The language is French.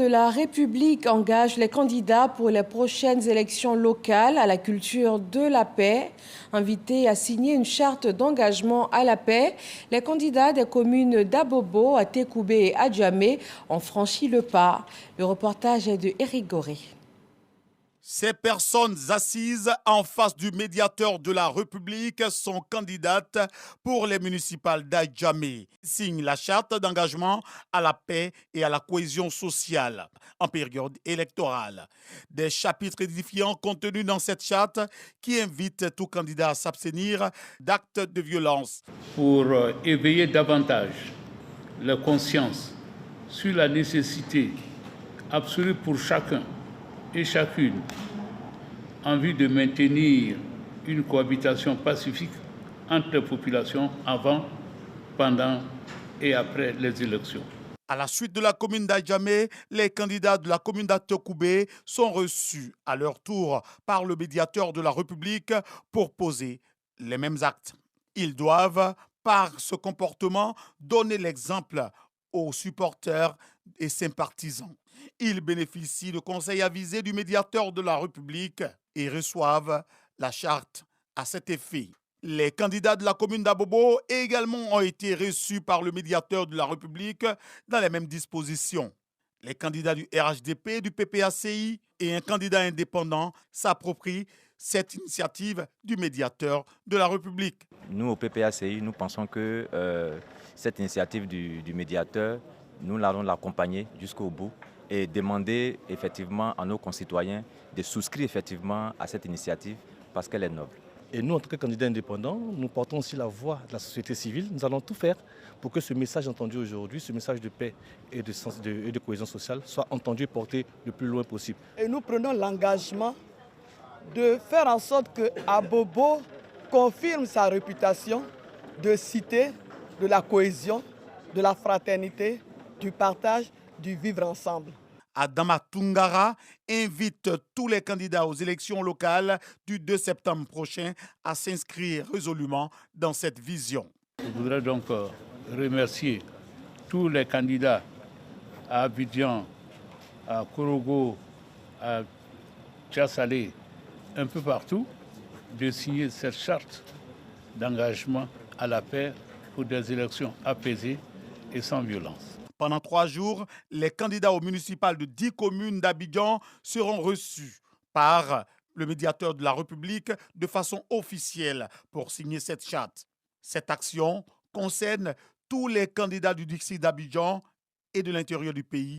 de la République engage les candidats pour les prochaines élections locales à la culture de la paix. Invités à signer une charte d'engagement à la paix, les candidats des communes d'Abobo, à Tekoubé et à Djamé ont franchi le pas. Le reportage est de Éric Goré. Ces personnes assises en face du médiateur de la République sont candidates pour les municipales d'Adjamé. Signent la charte d'engagement à la paix et à la cohésion sociale en période électorale. Des chapitres édifiants contenus dans cette charte qui invitent tout candidat à s'abstenir d'actes de violence. Pour éveiller davantage la conscience sur la nécessité absolue pour chacun et chacune en vue de maintenir une cohabitation pacifique entre les populations avant, pendant et après les élections. À la suite de la commune d'Adjamé, les candidats de la commune d'Atekoubé sont reçus à leur tour par le médiateur de la République pour poser les mêmes actes. Ils doivent, par ce comportement, donner l'exemple aux supporters et sympathisants. Ils bénéficient de conseils avisés du médiateur de la République et reçoivent la charte à cet effet. Les candidats de la commune d'Abobo également ont été reçus par le médiateur de la République dans les mêmes dispositions. Les candidats du RHDP, du PPACI et un candidat indépendant s'approprient cette initiative du médiateur de la République. Nous, au PPACI, nous pensons que cette initiative du médiateur, nous allons l'accompagner jusqu'au bout et demander effectivement à nos concitoyens de souscrire effectivement à cette initiative parce qu'elle est noble. Et nous, en tant que candidats indépendants, nous portons aussi la voix de la société civile. Nous allons tout faire pour que ce message entendu aujourd'hui, ce message de paix et de cohésion sociale, soit entendu et porté le plus loin possible. Et nous prenons l'engagement de faire en sorte que Abobo confirme sa réputation de cité de la cohésion, de la fraternité, du partage, du vivre ensemble. Adama Tungara invite tous les candidats aux élections locales du 2 septembre prochain à s'inscrire résolument dans cette vision. Je voudrais donc remercier tous les candidats à Abidjan, à Korogo, à Tchassalé, un peu partout, de signer cette charte d'engagement à la paix pour des élections apaisées et sans violence. Pendant 3 jours, les candidats aux municipales de 10 communes d'Abidjan seront reçus par le médiateur de la République de façon officielle pour signer cette charte. Cette action concerne tous les candidats du district d'Abidjan et de l'intérieur du pays.